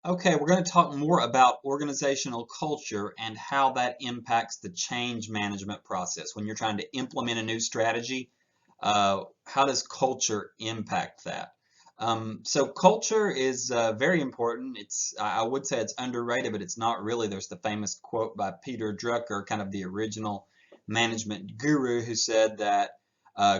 Okay, we're going to talk more about organizational culture and how that impacts the change management process. When you're trying to implement a new strategy, how does culture impact that? So culture is very important. I would say it's underrated, but it's not really. There's the famous quote by Peter Drucker, kind of the original management guru, who said that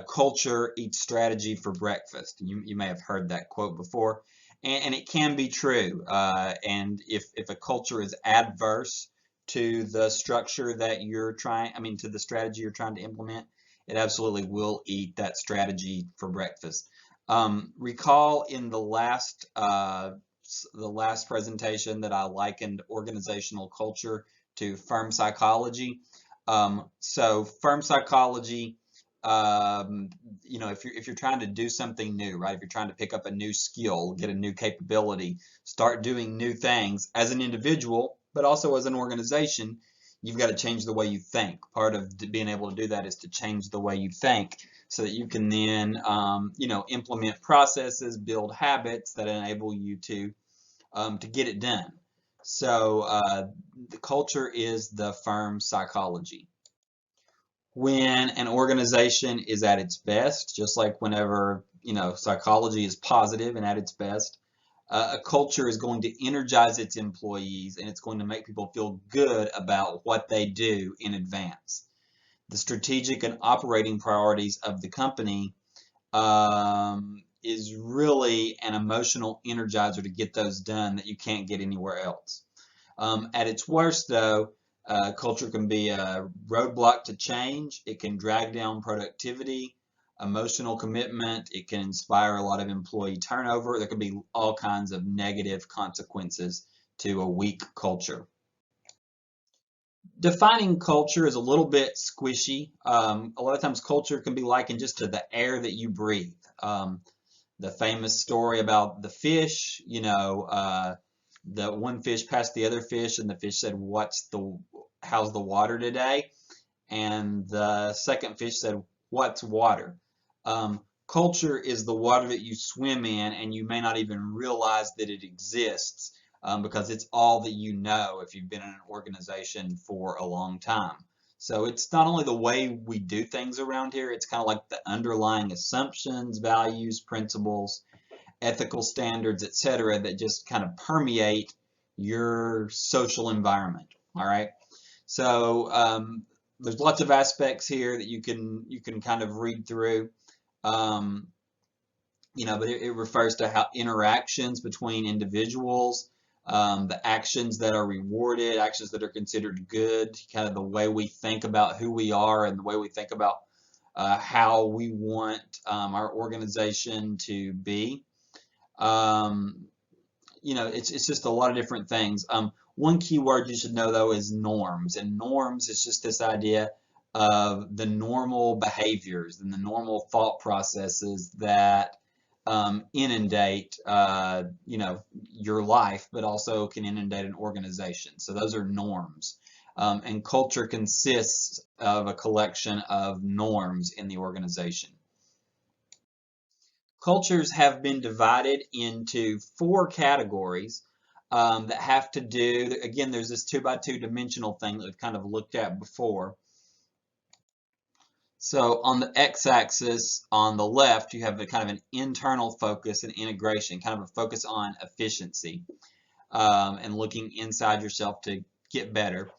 culture eats strategy for breakfast. You may have heard that quote before. And it can be true. And if a culture is adverse to the structure that you're trying, I mean, to the strategy you're trying to implement, it absolutely will eat that strategy for breakfast. Recall in the last presentation that I likened organizational culture to firm psychology. So firm psychology, if you're trying to do something new, right? If you're trying to pick up a new skill, get a new capability, start doing new things as an individual, but also as an organization, you've got to change the way you think. Part of being able to do that is to change the way you think so that you can then, implement processes, build habits that enable you to get it done. So the culture is the firm psychology. When an organization is at its best, just like whenever, psychology is positive and at its best, a culture is going to energize its employees and it's going to make people feel good about what they do in advance. The strategic and operating priorities of the company is really an emotional energizer to get those done that you can't get anywhere else. At its worst, though, culture can be a roadblock to change. It can drag down productivity, emotional commitment. It can inspire a lot of employee turnover. There could be all kinds of negative consequences to a weak culture. Defining culture is a little bit squishy. A lot of times culture can be likened just to the air that you breathe. The famous story about the fish, the one fish passed the other fish and the fish said, how's the water today? And the second fish said, what's water? Culture is the water that you swim in and you may not even realize that it exists because it's all that you know if you've been in an organization for a long time. So it's not only the way we do things around here, it's kind of like the underlying assumptions, values, principles, ethical standards, etc., that just kind of permeate your social environment. All right. So there's lots of aspects here that you can kind of read through. Um, but it refers to how interactions between individuals, the actions that are rewarded, actions that are considered good, kind of the way we think about who we are and the way we think about how we want our organization to be. Um, it's just a lot of different things. One key word you should know though is norms, and norms is just this idea of the normal behaviors and the normal thought processes that inundate, your life, but also can inundate an organization. So those are norms. And culture consists of a collection of norms in the organization. Cultures have been divided into four categories that have to do, again, there's this 2 by 2 dimensional thing that we've kind of looked at before. So on the x-axis on the left, you have a kind of an internal focus and integration, kind of a focus on efficiency and looking inside yourself to get better.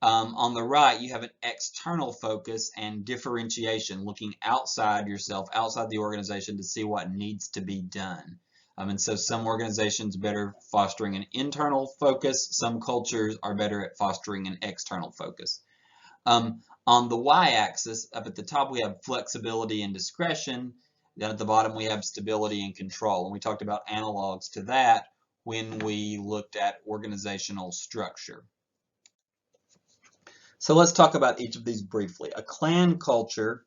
On the right, you have an external focus and differentiation, looking outside yourself, outside the organization to see what needs to be done. And so some organizations are better fostering an internal focus. Some cultures are better at fostering an external focus. On the y-axis, up at the top, we have flexibility and discretion. Then at the bottom, we have stability and control. And we talked about analogs to that when we looked at organizational structure. So let's talk about each of these briefly. A clan culture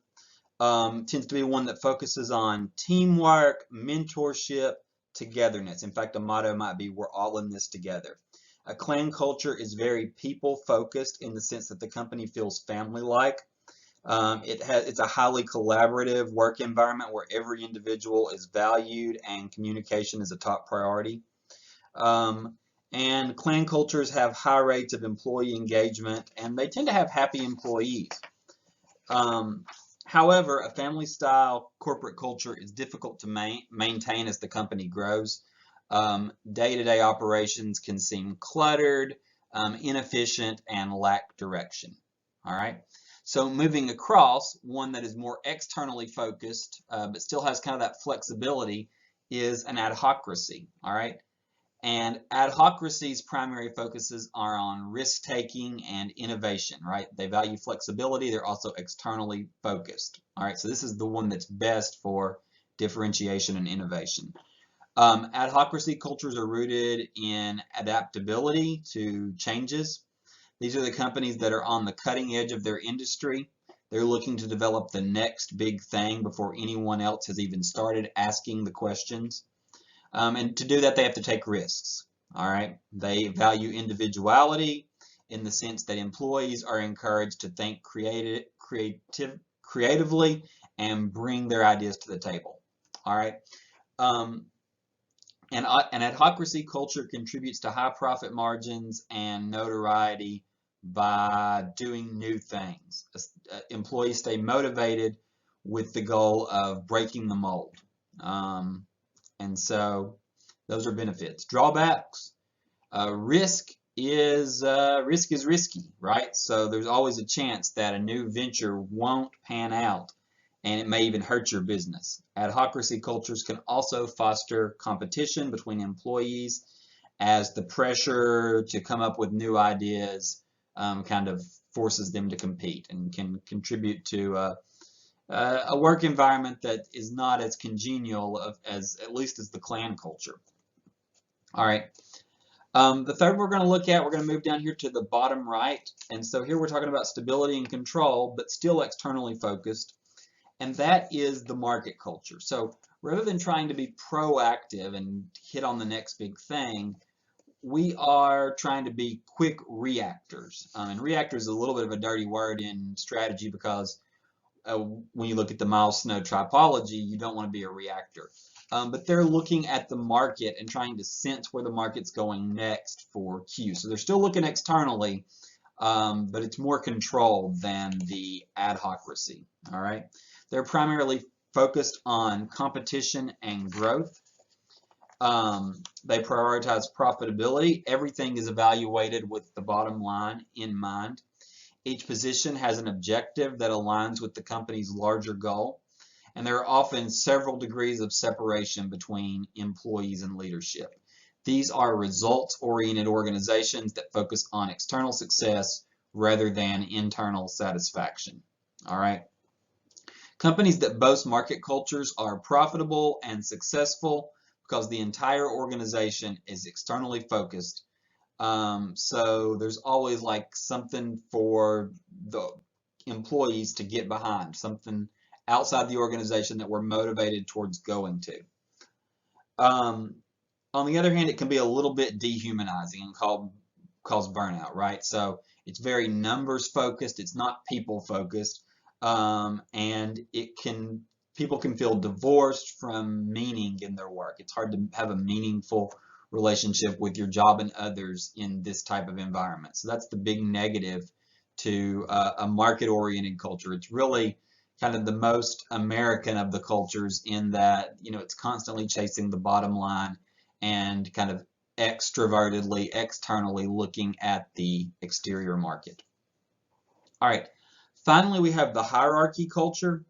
tends to be one that focuses on teamwork, mentorship, togetherness. In fact, a motto might be, we're all in this together. A clan culture is very people-focused in the sense that the company feels family-like. It's a highly collaborative work environment where every individual is valued and communication is a top priority. And clan cultures have high rates of employee engagement, and they tend to have happy employees. Um, However, a family-style corporate culture is difficult to maintain as the company grows. Day-to-day operations can seem cluttered, inefficient, and lack direction. All right. So moving across, one that is more externally focused, but still has kind of that flexibility, is an adhocracy. All right. And adhocracy's primary focuses are on risk-taking and innovation, right? They value flexibility. They're also externally focused. All right, so this is the one that's best for differentiation and innovation. Adhocracy cultures are rooted in adaptability to changes. These are the companies that are on the cutting edge of their industry. They're looking to develop the next big thing before anyone else has even started asking the questions. And to do that, they have to take risks. All right. They value individuality in the sense that employees are encouraged to think creatively and bring their ideas to the table. All right. Um, and an adhocracy culture contributes to high profit margins and notoriety by doing new things. Employees stay motivated with the goal of breaking the mold. And so those are benefits. Drawbacks, risk is risky, right? So there's always a chance that a new venture won't pan out, and it may even hurt your business. Adhocracy cultures can also foster competition between employees as the pressure to come up with new ideas kind of forces them to compete and can contribute to a work environment that is not as congenial as at least as the clan culture. All right. The third we're going to move down here to the bottom right. And so here we're talking about stability and control, but still externally focused. And that is the market culture. So rather than trying to be proactive and hit on the next big thing, we are trying to be quick reactors. And reactor is a little bit of a dirty word in strategy because when you look at the Miles Snow typology, you don't want to be a reactor. But they're looking at the market and trying to sense where the market's going next for cues. So they're still looking externally, but it's more controlled than the adhocracy. All right. They're primarily focused on competition and growth. They prioritize profitability. Everything is evaluated with the bottom line in mind. Each position has an objective that aligns with the company's larger goal, and there are often several degrees of separation between employees and leadership. These are results-oriented organizations that focus on external success rather than internal satisfaction. All right. Companies that boast market cultures are profitable and successful because the entire organization is externally focused. So there's always like something for the employees to get behind, something outside the organization that we're motivated towards going to. On the other hand, it can be a little bit dehumanizing and cause burnout, right? So it's very numbers focused, it's not people focused, and people can feel divorced from meaning in their work. It's hard to have a meaningful relationship with your job and others in this type of environment. So that's the big negative to a market-oriented culture. It's really kind of the most American of the cultures in that, it's constantly chasing the bottom line and kind of extrovertedly, externally looking at the exterior market. All right. Finally, we have the hierarchy culture.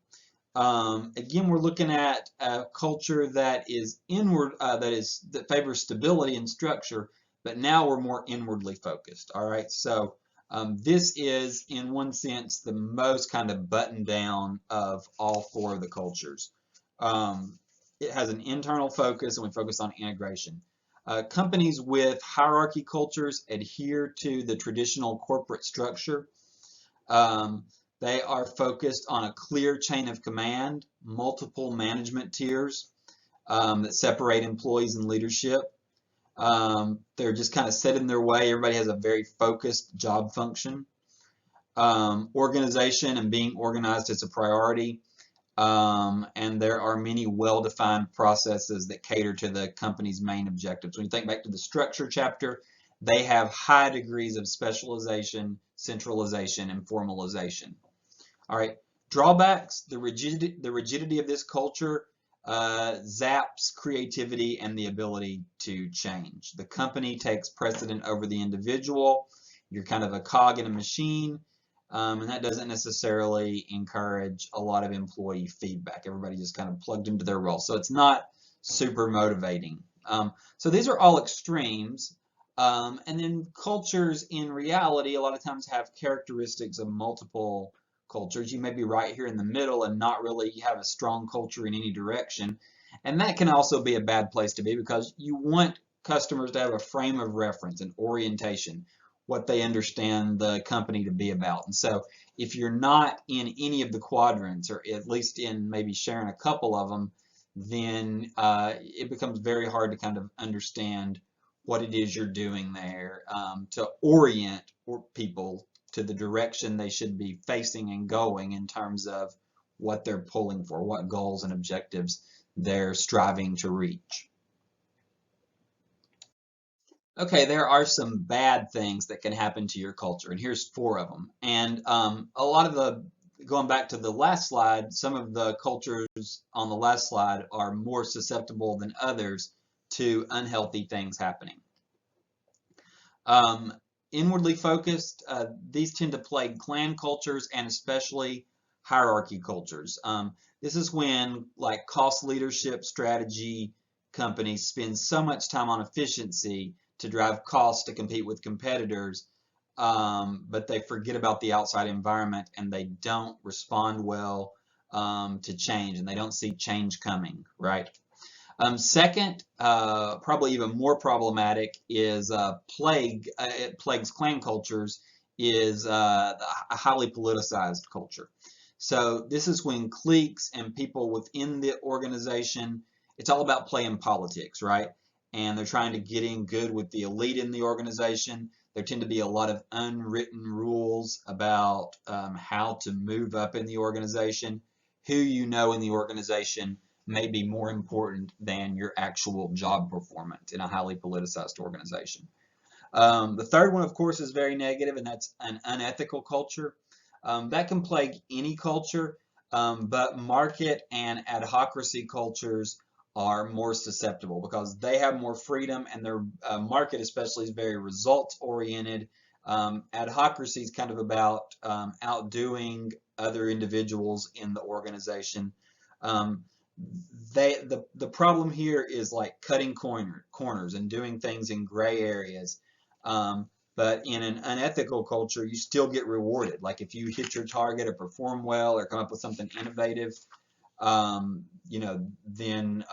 Again, we're looking at a culture that is inward, that favors stability and structure, but now we're more inwardly focused. All right, so this is, in one sense, the most kind of buttoned down of all four of the cultures. It has an internal focus, and we focus on integration. Companies with hierarchy cultures adhere to the traditional corporate structure. They are focused on a clear chain of command, multiple management tiers that separate employees and leadership. They're just kind of set in their way. Everybody has a very focused job function. Organization and being organized is a priority. And there are many well-defined processes that cater to the company's main objectives. When you think back to the structure chapter, they have high degrees of specialization, centralization, and formalization. All right, drawbacks: the rigidity of this culture zaps creativity and the ability to change. The company takes precedent over the individual. You're kind of a cog in a machine, and that doesn't necessarily encourage a lot of employee feedback. Everybody just kind of plugged into their role, so it's not super motivating. So these are all extremes. And then cultures in reality a lot of times have characteristics of multiple cultures. You may be right here in the middle and not really have a strong culture in any direction. And that can also be a bad place to be, because you want customers to have a frame of reference, an orientation, what they understand the company to be about. And so if you're not in any of the quadrants, or at least in maybe sharing a couple of them, then it becomes very hard to kind of understand what it is you're doing there, to orient people to the direction they should be facing and going in terms of what they're pulling for, what goals and objectives they're striving to reach. Okay, there are some bad things that can happen to your culture, and here's 4 of them. And a lot of going back to the last slide, some of the cultures on the last slide are more susceptible than others to unhealthy things happening. Inwardly focused, these tend to plague clan cultures and especially hierarchy cultures. This is when like cost leadership strategy companies spend so much time on efficiency to drive costs to compete with competitors, but they forget about the outside environment and they don't respond well to change, and they don't see change coming, right? Second, probably even more problematic is it plagues clan cultures, is a highly politicized culture. So this is when cliques and people within the organization, it's all about playing politics, right? And they're trying to get in good with the elite in the organization. There tend to be a lot of unwritten rules about how to move up in the organization, who you know in the organization may be more important than your actual job performance in a highly politicized organization. The third one, of course, is very negative, and that's an unethical culture. That can plague any culture, but market and adhocracy cultures are more susceptible because they have more freedom, and their market especially is very results oriented. Adhocracy is kind of about outdoing other individuals in the organization. The problem here is like cutting corners and doing things in gray areas. But in an unethical culture, you still get rewarded. Like if you hit your target or perform well or come up with something innovative, then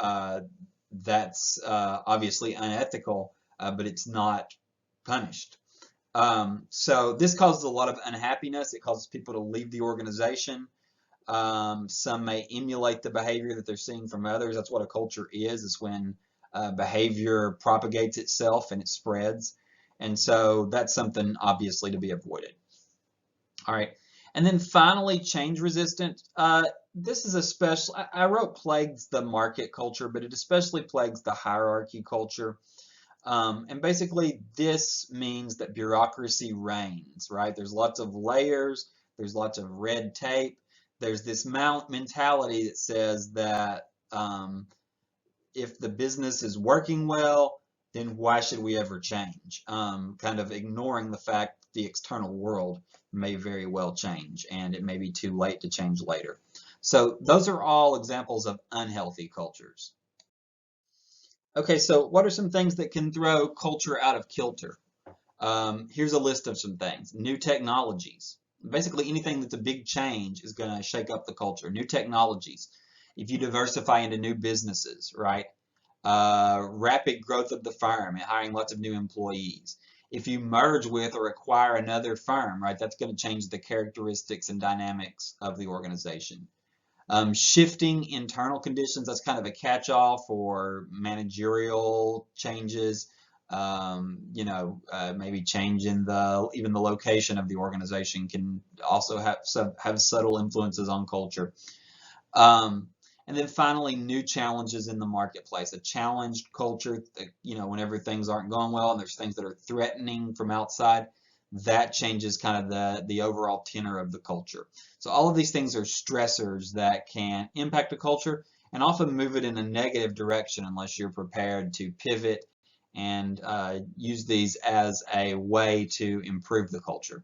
that's obviously unethical, but it's not punished. So this causes a lot of unhappiness. It causes people to leave the organization. Some may emulate the behavior that they're seeing from others. That's what a culture is when behavior propagates itself and it spreads. And so that's something obviously to be avoided. All right. And then finally, change resistant. This is especially, I wrote plagues the market culture, but it especially plagues the hierarchy culture. And basically this means that bureaucracy reigns, right? There's lots of layers, there's lots of red tape. There's this mentality that says that if the business is working well, then why should we ever change? Kind of ignoring the fact that the external world may very well change, and it may be too late to change later. So those are all examples of unhealthy cultures. Okay, so what are some things that can throw culture out of kilter? Here's a list of some things. New technologies. Basically anything that's a big change is going to shake up the culture. New technologies. If you diversify into new businesses, right? Rapid growth of the firm and hiring lots of new employees. If you merge with or acquire another firm, right, that's going to change the characteristics and dynamics of the organization. Shifting internal conditions, that's kind of a catch-all for managerial changes. Maybe changing even the location of the organization can also have subtle influences on culture. And then finally, new challenges in the marketplace. A challenged culture, whenever things aren't going well and there's things that are threatening from outside, that changes kind of the overall tenor of the culture. So all of these things are stressors that can impact a culture and often move it in a negative direction unless you're prepared to pivot and use these as a way to improve the culture.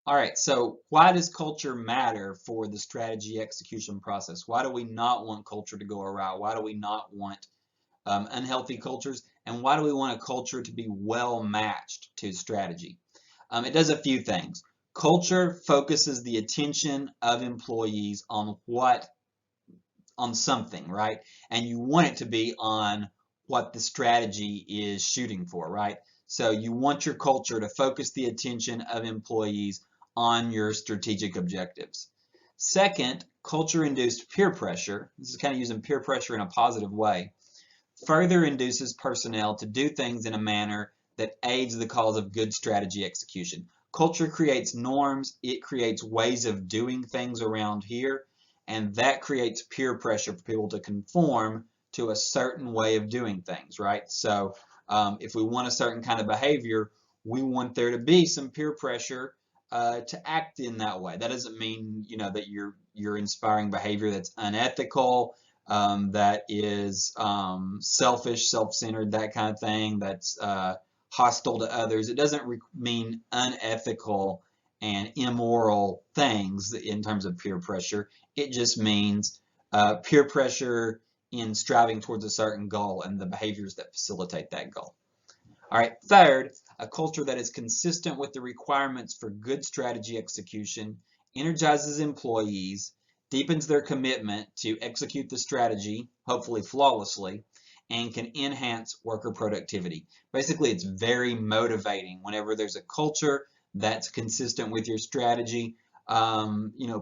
All right, so why does culture matter for the strategy execution process? Why do we not want culture to go awry? Why do we not want unhealthy cultures? And why do we want a culture to be well matched to strategy? It does a few things. Culture focuses the attention of employees on something, right? And you want it to be on what the strategy is shooting for, right? So you want your culture to focus the attention of employees on your strategic objectives. Second, culture-induced peer pressure. This is kind of using peer pressure in a positive way. Further induces personnel to do things in a manner that aids the cause of good strategy execution. Culture creates norms. It creates ways of doing things around here, and that creates peer pressure for people to conform to a certain way of doing things, right? So if we want a certain kind of behavior, we want there to be some peer pressure to act in that way. That doesn't mean, that you're inspiring behavior that's unethical, that is selfish, self-centered, that kind of thing, that's hostile to others. It doesn't mean unethical and immoral things in terms of peer pressure. It just means peer pressure in striving towards a certain goal and the behaviors that facilitate that goal. All right, third, a culture that is consistent with the requirements for good strategy execution, energizes employees, deepens their commitment to execute the strategy, hopefully flawlessly, and can enhance worker productivity. Basically, it's very motivating whenever there's a culture that's consistent with your strategy.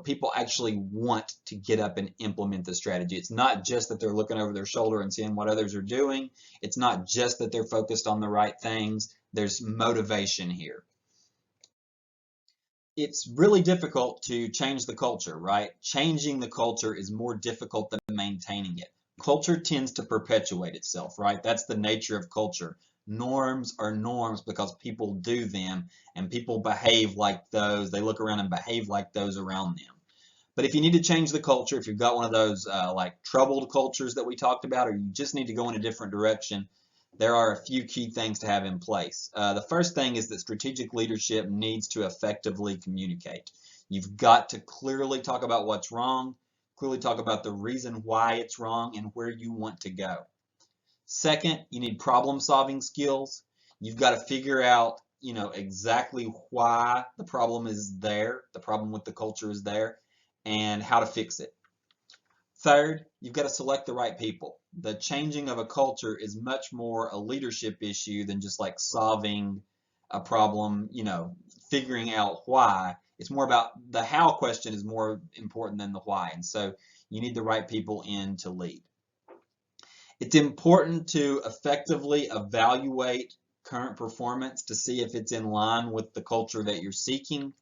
People actually want to get up and implement the strategy. It's not just that they're looking over their shoulder and seeing what others are doing. It's not just that they're focused on the right things. There's motivation here. It's really difficult to change the culture, right? Changing the culture is more difficult than maintaining it. Culture tends to perpetuate itself, right? That's the nature of culture. Norms are norms because people do them and people behave like those. They look around and behave like those around them. But if you need to change the culture, if you've got one of those like troubled cultures that we talked about, or you just need to go in a different direction, there are a few key things to have in place. The first thing is that strategic leadership needs to effectively communicate. You've got to clearly talk about what's wrong, clearly talk about the reason why it's wrong and where you want to go. Second, you need problem-solving skills. You've got to figure out, exactly why the problem is there, the problem with the culture is there, and how to fix it. Third, you've got to select the right people. The changing of a culture is much more a leadership issue than just like solving a problem, figuring out why. It's more about the how question is more important than the why. And so you need the right people in to lead. It's important to effectively evaluate current performance to see if it's in line with the culture that you're seeking.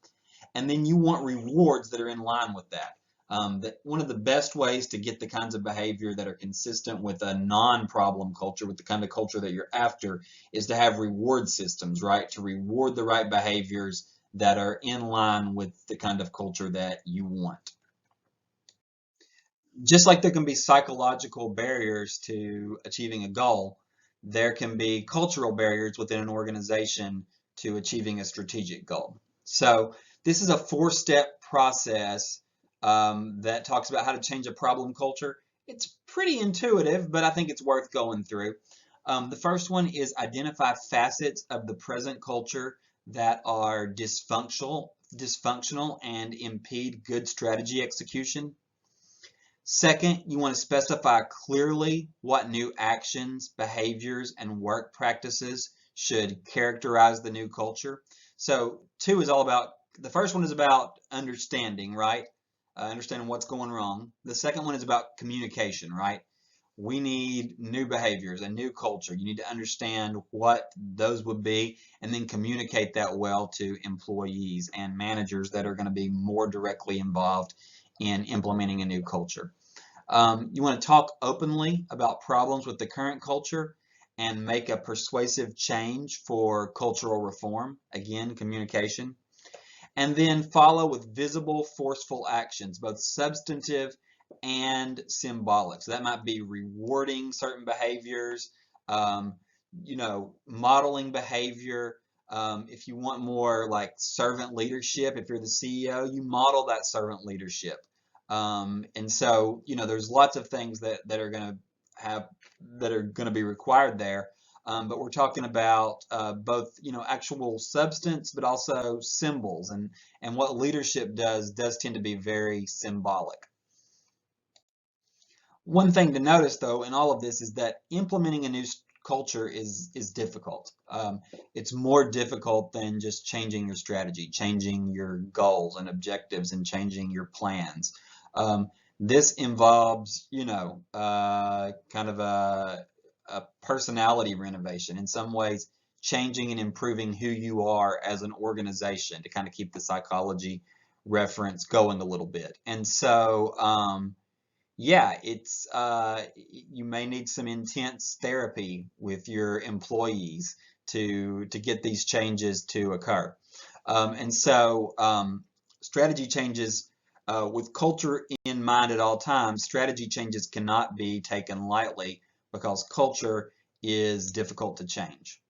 And then you want rewards that are in line with that. One of the best ways to get the kinds of behavior that are consistent with a non-problem culture, with the kind of culture that you're after, is to have reward systems, right? To reward the right behaviors that are in line with the kind of culture that you want. Just like there can be psychological barriers to achieving a goal, there can be cultural barriers within an organization to achieving a strategic goal. So this is a four-step process that talks about how to change a problem culture. It's pretty intuitive, but I think it's worth going through. The first one is identify facets of the present culture that are dysfunctional and impede good strategy execution. Second, you want to specify clearly what new actions, behaviors, and work practices should characterize the new culture. So the first one is about understanding, right? Understanding what's going wrong. The second one is about communication, right? We need new behaviors, a new culture. You need to understand what those would be and then communicate that well to employees and managers that are going to be more directly involved in implementing a new culture. You want to talk openly about problems with the current culture and make a persuasive change for cultural reform. Again, communication. And then follow with visible, forceful actions, both substantive and symbolic. So that might be rewarding certain behaviors, um, modeling behavior. If you want more like servant leadership, if you're the CEO, you model that servant leadership. And so, there's lots of things that are going to have that are going to be required there. But we're talking about both, actual substance, but also symbols, and what leadership does tend to be very symbolic. One thing to notice, though, in all of this is that implementing a new culture is difficult. It's more difficult than just changing your strategy, changing your goals and objectives, and changing your plans. Um, this involves, kind of a personality renovation. In some ways, changing and improving who you are as an organization to kind of keep the psychology reference going a little bit. And so, yeah, it's you may need some intense therapy with your employees to get these changes to occur. And so strategy changes with culture in mind at all times, strategy changes cannot be taken lightly because culture is difficult to change.